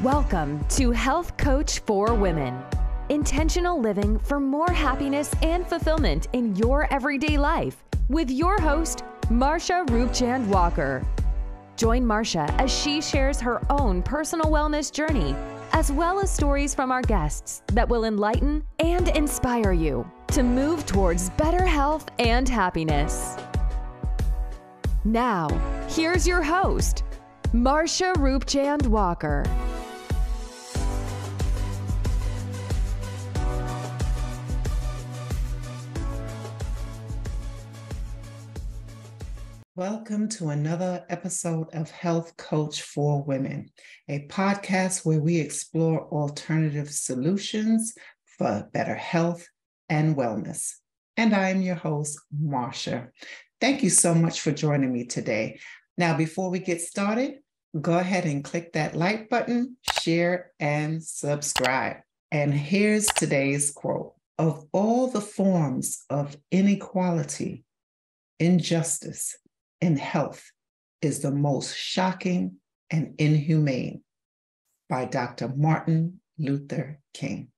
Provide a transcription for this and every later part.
Welcome to Health Coach for Women. Intentional living for more happiness and fulfillment in your everyday life with your host, Marsha Roopchand-Walker. Join Marsha as she shares her own personal wellness journey, as well as stories from our guests that will enlighten and inspire you to move towards better health and happiness. Now, here's your host, Marsha Roopchand-Walker. Welcome to another episode of Health Coach for Women, a podcast where we explore alternative solutions for better health and wellness. And I am your host, Marsha. Thank you so much for joining me today. Now, before we get started, go ahead and click that like button, share, and subscribe. And here's today's quote. Of all the forms of inequality, injustice, in health is the most shocking and inhumane, by Dr. Martin Luther King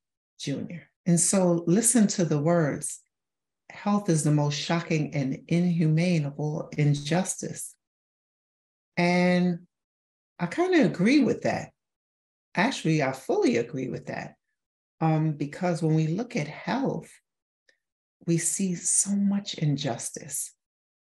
Jr. And so listen to the words. Health is the most shocking and inhumane of all injustice. And I kind of agree with that. Actually, I fully agree with that. Because when we look at health, we see so much injustice,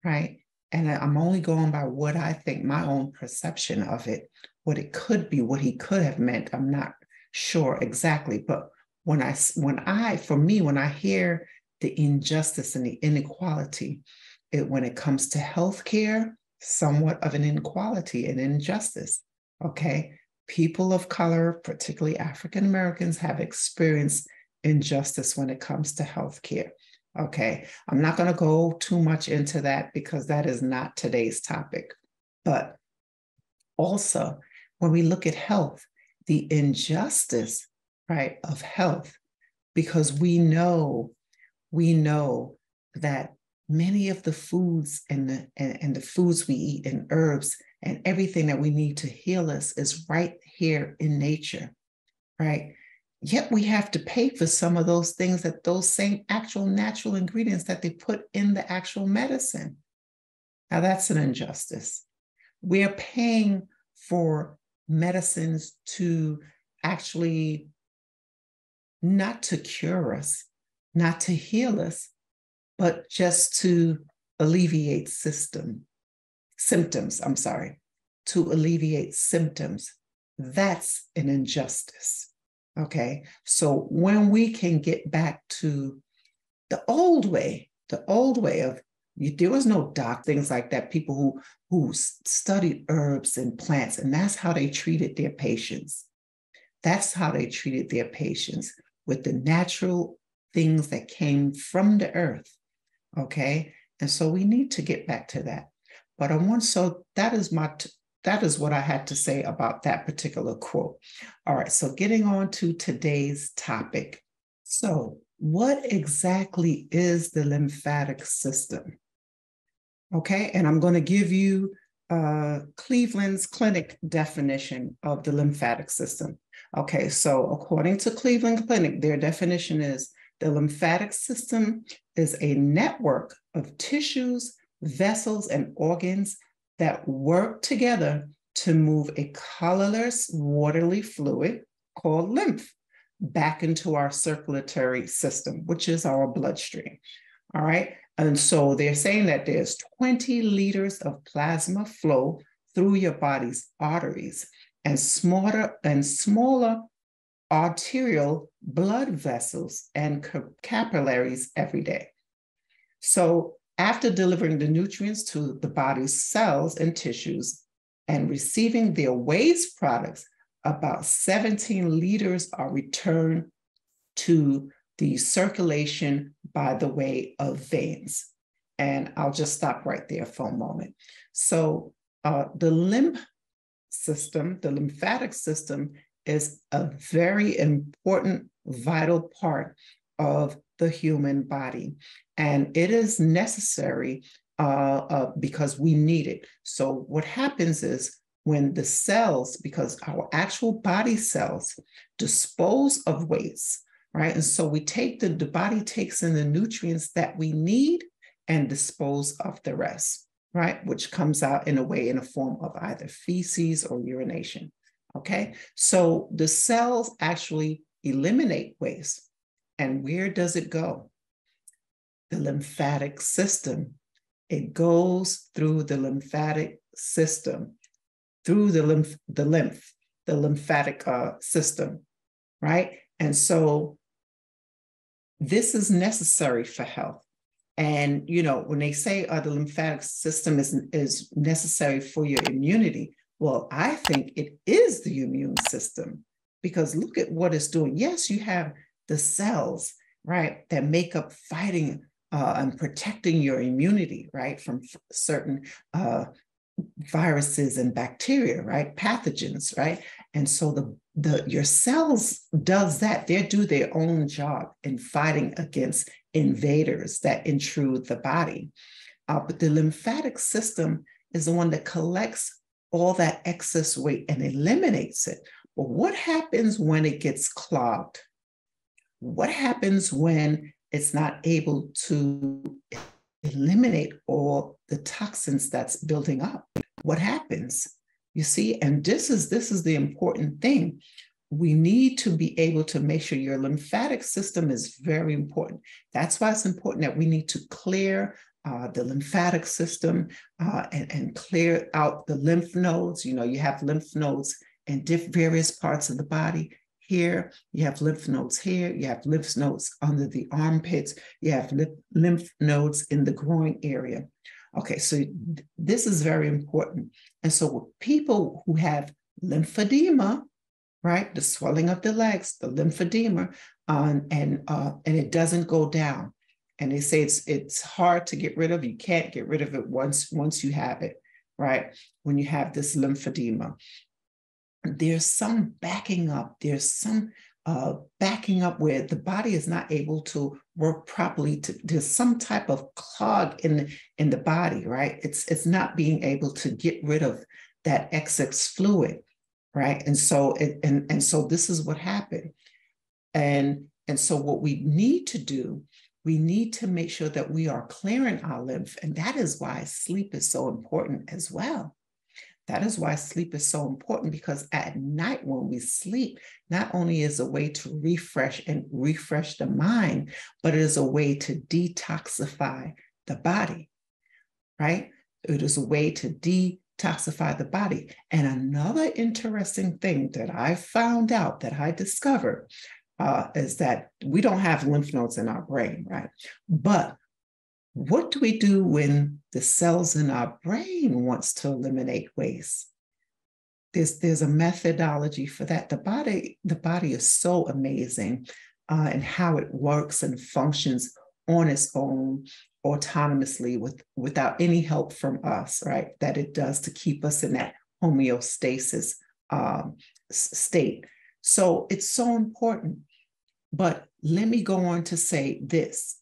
right? And I'm only going by what I think, my own perception of it, what it could be, what he could have meant. I'm not sure exactly. But when I hear the injustice and the inequality, when it comes to healthcare, somewhat of an inequality and injustice. Okay. People of color, particularly African Americans, have experienced injustice when it comes to healthcare. Okay, I'm not going to go too much into that because that is not today's topic. But also, when we look at health, the injustice, right, of health, because we know that many of the foods and the foods we eat and herbs and everything that we need to heal us is right here in nature, right? Yet we have to pay for some of those things, that those same actual natural ingredients that they put in the actual medicine. Now that's an injustice. We're paying for medicines to actually not to cure us, not to heal us, but just to alleviate symptoms, to alleviate symptoms. That's an injustice. Okay, so when we can get back to the old way of, there was no doc, things like that, people who studied herbs and plants, and that's how they treated their patients. That's how they treated their patients, with the natural things that came from the earth. Okay, and so we need to get back to that. But that is what I had to say about that particular quote. All right, so getting on to today's topic. So what exactly is the lymphatic system? Okay, and I'm going to give you Cleveland's Clinic definition of the lymphatic system. Okay, so according to Cleveland Clinic, their definition is the lymphatic system is a network of tissues, vessels, and organs that work together to move a colorless, watery fluid called lymph back into our circulatory system, which is our bloodstream. All right. And so they're saying that there's 20 liters of plasma flow through your body's arteries and smaller arterial blood vessels and capillaries every day. So after delivering the nutrients to the body's cells and tissues and receiving their waste products, about 17 liters are returned to the circulation by the way of veins. And I'll just stop right there for a moment. So the lymph system, the lymphatic system, is a very important, vital part of the human body. And it is necessary because we need it. So what happens is when the cells, because our actual body cells dispose of waste, right? And so the body takes in the nutrients that we need and dispose of the rest, right? Which comes out in a form of either feces or urination, okay? So the cells actually eliminate waste. And where does it go? The lymphatic system. It goes through the lymphatic system, through the lymphatic system, right? And so this is necessary for health. And, when they say the lymphatic system is necessary for your immunity, well, I think it is the immune system, because look at what it's doing. Yes, you have the cells, right, that make up fighting and protecting your immunity, right, from certain viruses and bacteria, right, pathogens, right? And so your cells does that. They do their own job in fighting against invaders that intrude the body. But the lymphatic system is the one that collects all that excess weight and eliminates it. But what happens when it gets clogged? What happens when it's not able to eliminate all the toxins that's building up? What happens? You see, and this is the important thing. We need to be able to make sure your lymphatic system is very important. That's why it's important that we need to clear the lymphatic system and clear out the lymph nodes. You have lymph nodes in various parts of the body. Here, you have lymph nodes here, you have lymph nodes under the armpits, you have lymph nodes in the groin area. Okay, so this is very important. And so with people who have lymphedema, right, the swelling of the legs, the lymphedema, and it doesn't go down. And they say it's hard to get rid of. You can't get rid of it once you have it, right? When you have this lymphedema. There's some backing up. There's some backing up where the body is not able to work properly. There's some type of clog in the body, right? It's not being able to get rid of that excess fluid, right? And so so this is what happened. And so what we need to do, we need to make sure that we are clearing our lymph, and that is why sleep is so important as well. That is why sleep is so important, because at night when we sleep, not only is a way to refresh the mind, but it is a way to detoxify the body, right? It is a way to detoxify the body. And another interesting thing that I found out, that I discovered, is that we don't have lymph nodes in our brain, right? But what do we do when the cells in our brain wants to eliminate waste? There's a methodology for that. The body is so amazing in how it works and functions on its own, autonomously, without any help from us, right? That it does to keep us in that homeostasis state. So it's so important. But let me go on to say this.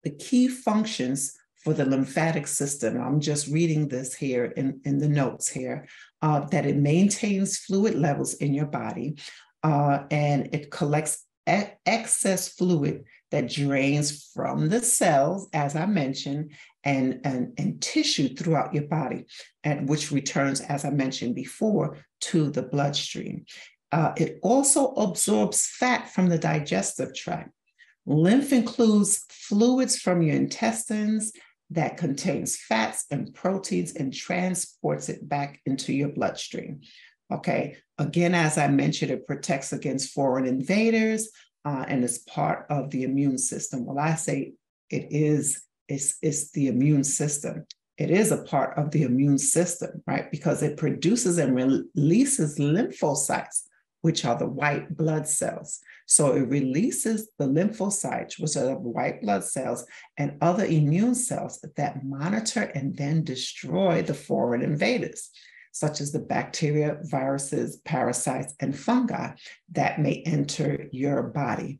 The key functions for the lymphatic system, I'm just reading this here in the notes here, that it maintains fluid levels in your body, and it collects excess fluid that drains from the cells, as I mentioned, and tissue throughout your body, and which returns, as I mentioned before, to the bloodstream. It also absorbs fat from the digestive tract. Lymph includes fluids from your intestines that contains fats and proteins and transports it back into your bloodstream. Okay, again, as I mentioned, it protects against foreign invaders and is part of the immune system. Well, I say it's the immune system. It is a part of the immune system, right? Because it produces and releases lymphocytes, which are the white blood cells. So it releases the lymphocytes, which are the white blood cells, and other immune cells that monitor and then destroy the foreign invaders, such as the bacteria, viruses, parasites, and fungi that may enter your body.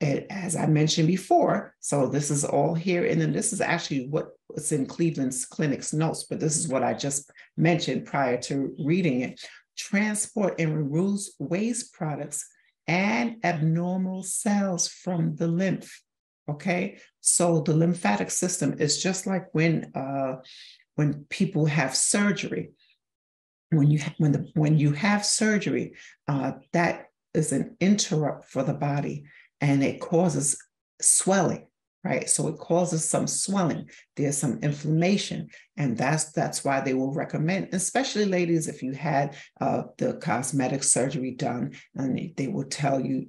as I mentioned before, so this is all here, and then this is actually what's in Cleveland's clinic's notes, but this is what I just mentioned prior to reading it. Transport and remove waste products and abnormal cells from the lymph. Okay, so the lymphatic system is just like when people have surgery. When you have surgery, that is an interrupt for the body, and it causes swelling, right? So it causes some swelling. There's some inflammation, and that's why they will recommend, especially ladies, if you had the cosmetic surgery done, and they will tell you,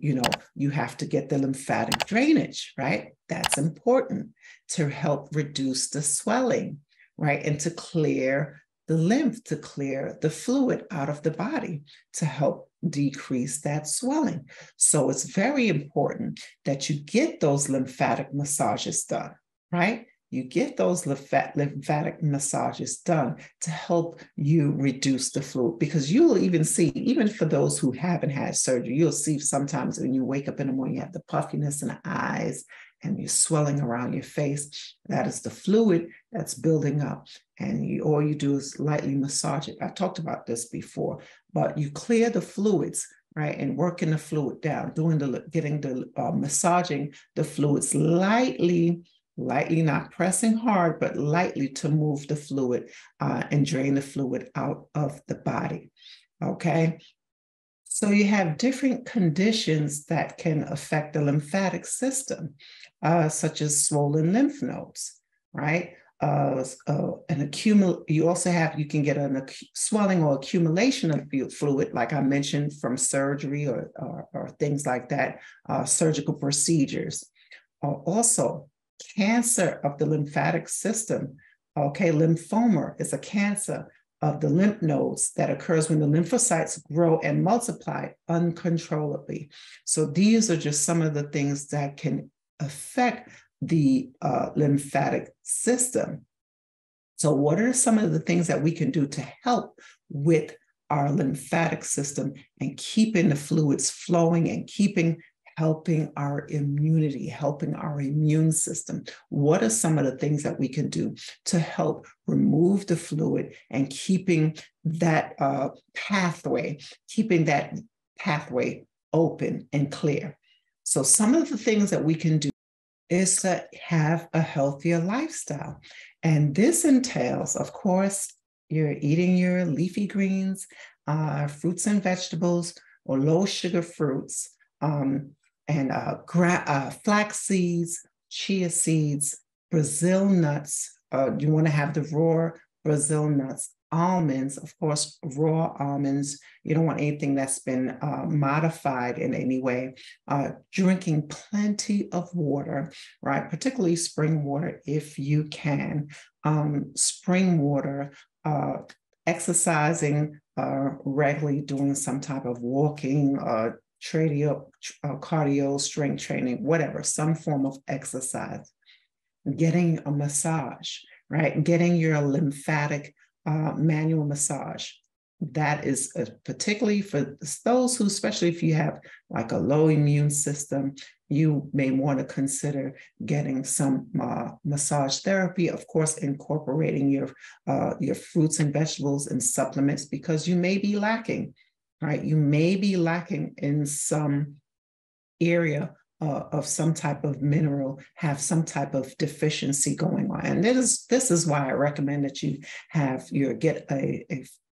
you have to get the lymphatic drainage, right? That's important to help reduce the swelling, right? And to clear the lymph, to clear the fluid out of the body, to help decrease that swelling. So it's very important that you get those lymphatic massages done, right? You get those lymphatic massages done to help you reduce the fluid, because you will even see, even for those who haven't had surgery, you'll see sometimes when you wake up in the morning, you have the puffiness in the eyes and you're swelling around your face. That is the fluid that's building up. And all you do is lightly massage it. I talked about this before, but you clear the fluids, right? And working the fluid down, massaging the fluids lightly, not pressing hard, but lightly to move the fluid and drain the fluid out of the body, okay? So you have different conditions that can affect the lymphatic system, such as swollen lymph nodes, right? You can get a swelling or accumulation of fluid, like I mentioned, from surgery or things like that, surgical procedures. Also, cancer of the lymphatic system. Okay, lymphoma is a cancer of the lymph nodes that occurs when the lymphocytes grow and multiply uncontrollably. So these are just some of the things that can affect the lymphatic system. So what are some of the things that we can do to help with our lymphatic system and keeping the fluids flowing and helping our immunity, helping our immune system? What are some of the things that we can do to help remove the fluid and keeping that pathway open and clear? So some of the things that we can do is to have a healthier lifestyle. And this entails, of course, you're eating your leafy greens, fruits and vegetables, or low sugar fruits, and flax seeds, chia seeds, Brazil nuts. You want to have the raw Brazil nuts, almonds, of course, raw almonds. You don't want anything that's been modified in any way. Drinking plenty of water, right? Particularly spring water if you can. Spring water, exercising regularly, doing some type of walking, cardio, strength training, whatever, some form of exercise. Getting a massage, right? Getting your lymphatic manual massage. That is particularly for those who, especially if you have like a low immune system, you may want to consider getting some massage therapy, of course, incorporating your fruits and vegetables and supplements, because you may be lacking, right? You may be lacking in some area of some type of mineral, have some type of deficiency going on. And this is why I recommend that you get a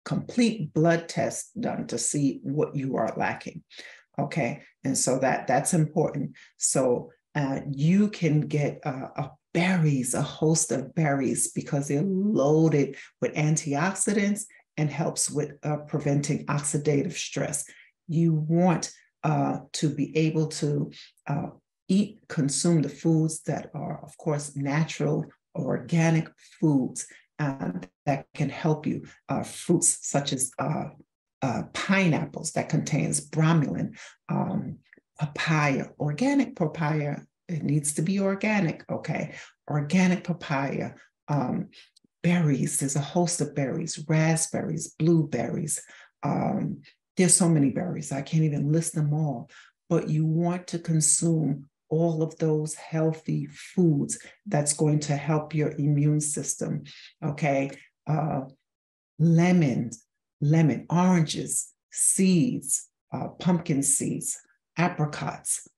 complete blood test done to see what you are lacking. Okay, and so that's important. So you can get berries, a host of berries, because they're loaded with antioxidants and helps with preventing oxidative stress. You want to be able to consume the foods that are, of course, natural, organic foods that can help you. Fruits such as pineapples that contains bromelain, papaya, organic papaya. It needs to be organic, okay? Organic papaya, berries. There's a host of berries, raspberries, blueberries. There's so many berries. I can't even list them all, but you want to consume all of those healthy foods that's going to help your immune system. Okay. Lemon, oranges, seeds, pumpkin seeds, apricots,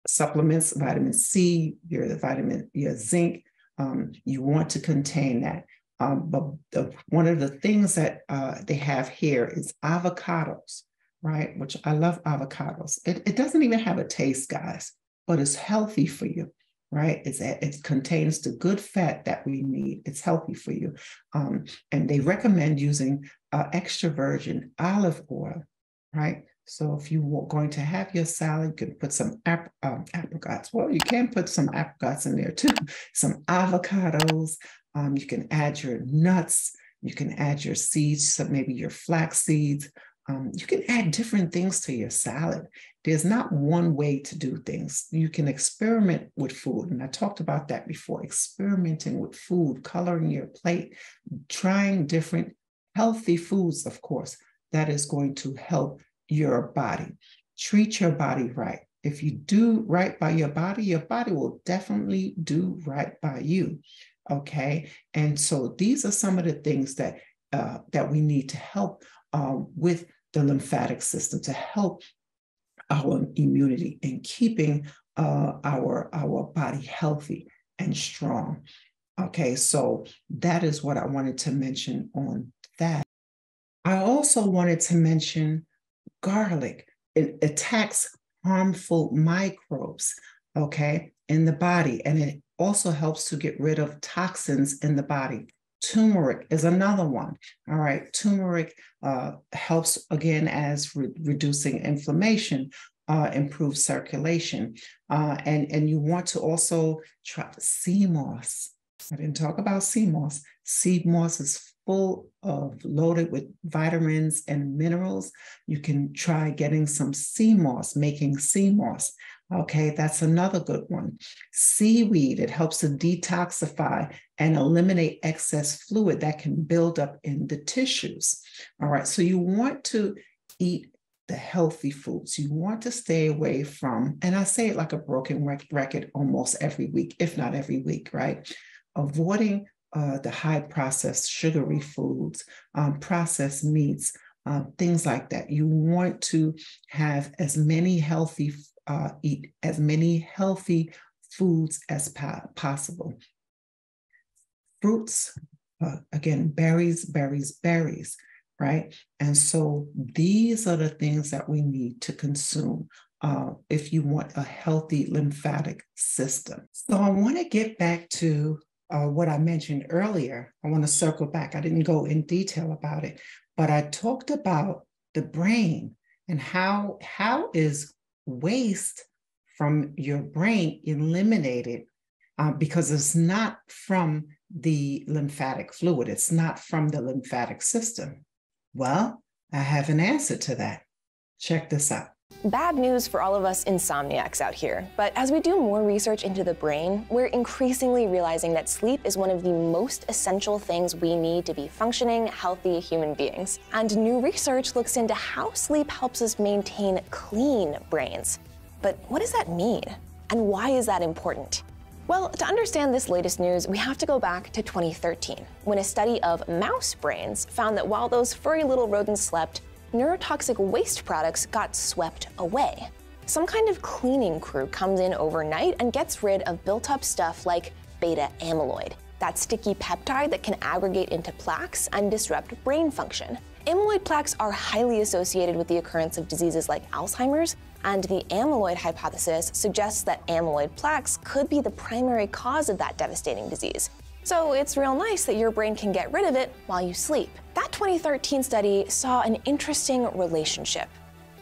supplements, vitamin C, your zinc, you want to contain that. But one of the things that they have here is avocados, right? Which I love avocados. It doesn't even have a taste, guys, but it's healthy for you, right? It contains the good fat that we need. It's healthy for you. And they recommend using extra virgin olive oil, right? So if you are going to have your salad, you can put some apricots. Well, you can put some apricots in there too. Some avocados. You can add your nuts. You can add your seeds, so maybe your flax seeds. You can add different things to your salad. There's not one way to do things. You can experiment with food. And I talked about that before, experimenting with food, coloring your plate, trying different healthy foods, of course, that is going to help your body. Treat your body right. If you do right by your body will definitely do right by you. Okay. And so these are some of the things that we need to help with the lymphatic system, to help our immunity and keeping our body healthy and strong. Okay, so that is what I wanted to mention on that. I also wanted to mention garlic. It attacks harmful microbes, okay, in the body, and it also helps to get rid of toxins in the body. Turmeric is another one. All right, turmeric helps again as reducing inflammation, improve circulation, and you want to also try sea moss. I didn't talk about sea moss. Sea moss is loaded with vitamins and minerals. You can try getting some sea moss, making sea moss. Okay, that's another good one. Seaweed, it helps to detoxify and eliminate excess fluid that can build up in the tissues. All right, so you want to eat the healthy foods. You want to stay away from, and I say it like a broken record almost every week, if not every week, right? Avoiding the high processed sugary foods, processed meats, things like that. You want to have as many eat as many healthy foods as possible. Fruits, again, berries, right? And so these are the things that we need to consume if you want a healthy lymphatic system. So I want to get back to what I mentioned earlier. I want to circle back. I didn't go in detail about it, but I talked about the brain and how is waste from your brain eliminated because it's not from the lymphatic fluid. It's not from the lymphatic system. Well, I have an answer to that. Check this out. Bad news for all of us insomniacs out here, but as we do more research into the brain, we're increasingly realizing that sleep is one of the most essential things we need to be functioning, healthy human beings. And new research looks into how sleep helps us maintain clean brains. But what does that mean? And why is that important? Well, to understand this latest news, we have to go back to 2013, when a study of mouse brains found that while those furry little rodents slept, neurotoxic waste products got swept away. Some kind of cleaning crew comes in overnight and gets rid of built-up stuff like beta amyloid, that sticky peptide that can aggregate into plaques and disrupt brain function. Amyloid plaques are highly associated with the occurrence of diseases like Alzheimer's, and the amyloid hypothesis suggests that amyloid plaques could be the primary cause of that devastating disease. So it's real nice that your brain can get rid of it while you sleep. That 2013 study saw an interesting relationship.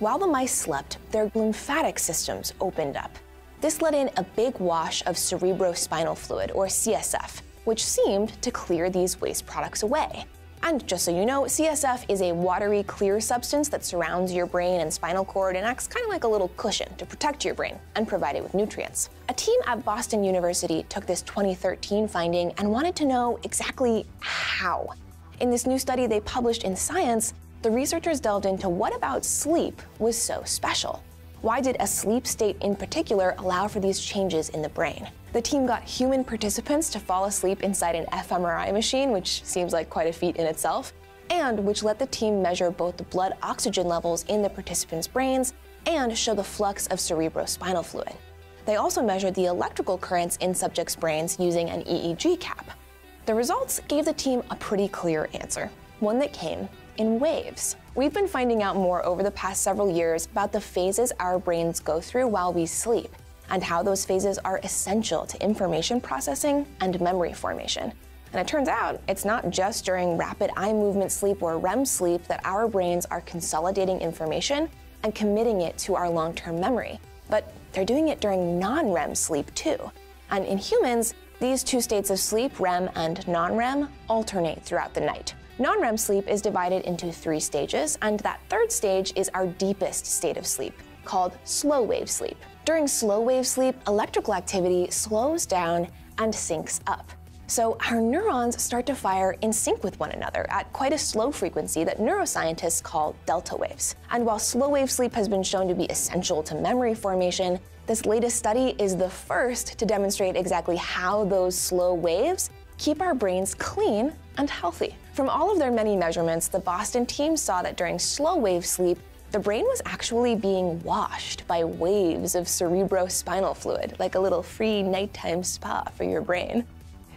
While the mice slept, their lymphatic systems opened up. This let in a big wash of cerebrospinal fluid, or CSF, which seemed to clear these waste products away. And just so you know, CSF is a watery, clear substance that surrounds your brain and spinal cord and acts kind of like a little cushion to protect your brain and provide it with nutrients. A team at Boston University took this 2013 finding and wanted to know exactly how. In this new study they published in Science, the researchers delved into what about sleep was so special. Why did a sleep state in particular allow for these changes in the brain? The team got human participants to fall asleep inside an fMRI machine, which seems like quite a feat in itself, and which let the team measure both the blood oxygen levels in the participants' brains and show the flux of cerebrospinal fluid. They also measured the electrical currents in subjects' brains using an EEG cap. The results gave the team a pretty clear answer, one that came in waves. We've been finding out more over the past several years about the phases our brains go through while we sleep, and how those phases are essential to information processing and memory formation. And it turns out it's not just during rapid eye movement sleep or REM sleep that our brains are consolidating information and committing it to our long-term memory, but they're doing it during non-REM sleep too. And in humans, these two states of sleep, REM and non-REM, alternate throughout the night. Non-REM sleep is divided into 3 stages, and that third stage is our deepest state of sleep, called slow wave sleep. During slow wave sleep, electrical activity slows down and syncs up. So our neurons start to fire in sync with one another at quite a slow frequency that neuroscientists call delta waves. And while slow wave sleep has been shown to be essential to memory formation, this latest study is the first to demonstrate exactly how those slow waves keep our brains clean and healthy. From all of their many measurements, the Boston team saw that during slow wave sleep, the brain was actually being washed by waves of cerebrospinal fluid, like a little free nighttime spa for your brain.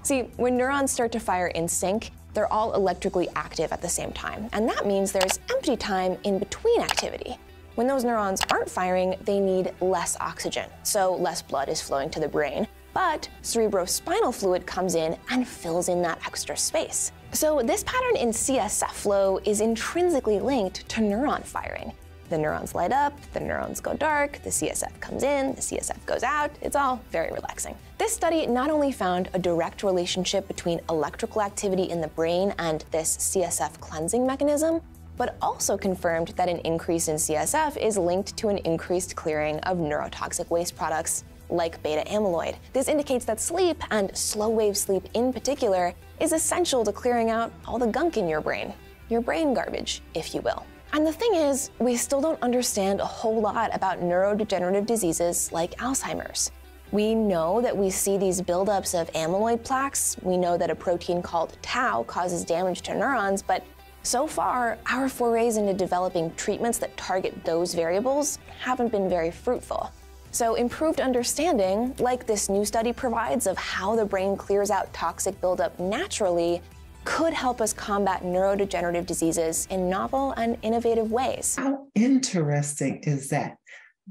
See, when neurons start to fire in sync, they're all electrically active at the same time, and that means there's empty time in between activity. When those neurons aren't firing, they need less oxygen, so less blood is flowing to the brain, but cerebrospinal fluid comes in and fills in that extra space. So this pattern in CSF flow is intrinsically linked to neuron firing. The neurons light up, the neurons go dark, the CSF comes in, the CSF goes out. It's all very relaxing. This study not only found a direct relationship between electrical activity in the brain and this CSF cleansing mechanism, but also confirmed that an increase in CSF is linked to an increased clearing of neurotoxic waste products like beta amyloid. This indicates that sleep, and slow wave sleep in particular, is essential to clearing out all the gunk in your brain garbage, if you will. And the thing is, we still don't understand a whole lot about neurodegenerative diseases like Alzheimer's. We know that we see these buildups of amyloid plaques. We know that a protein called tau causes damage to neurons, but so far, our forays into developing treatments that target those variables haven't been very fruitful. So improved understanding, like this new study provides of how the brain clears out toxic buildup naturally, could help us combat neurodegenerative diseases in novel and innovative ways. How interesting is that?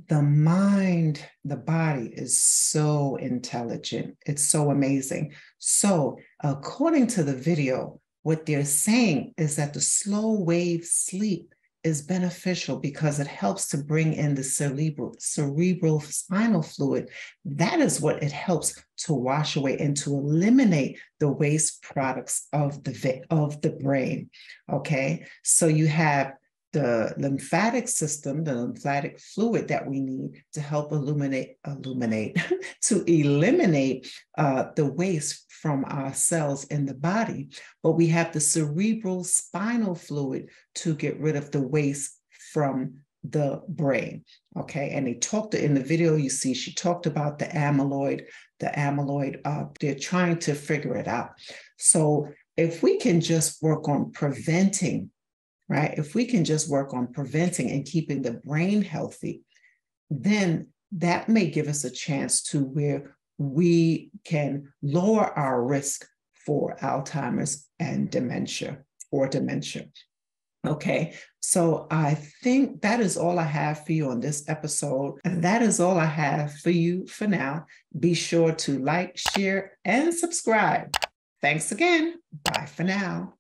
The mind, the body is so intelligent. It's so amazing. So according to the video, what they're saying is that the slow wave sleep is beneficial because it helps to bring in the cerebral spinal fluid. That is what it helps to wash away and to eliminate the waste products of the brain. Okay, so you have the lymphatic system, the lymphatic fluid that we need to help to eliminate the waste from our cells in the body. But we have the cerebral spinal fluid to get rid of the waste from the brain. Okay, and they talked in the video, you see, she talked about the amyloid, they're trying to figure it out. So if we can just work on preventing, right? If we can just work on preventing and keeping the brain healthy, then that may give us a chance to where we can lower our risk for Alzheimer's and dementia. Okay, so I think that is all I have for you on this episode. And that is all I have for you for now. Be sure to like, share, and subscribe. Thanks again. Bye for now.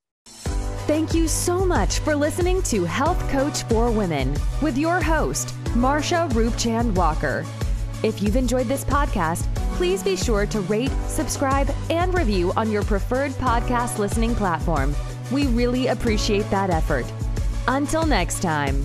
Thank you so much for listening to Health Coach for Women with your host, Marsha Roopchand-Walker. If you've enjoyed this podcast, please be sure to rate, subscribe, and review on your preferred podcast listening platform. We really appreciate that effort. Until next time.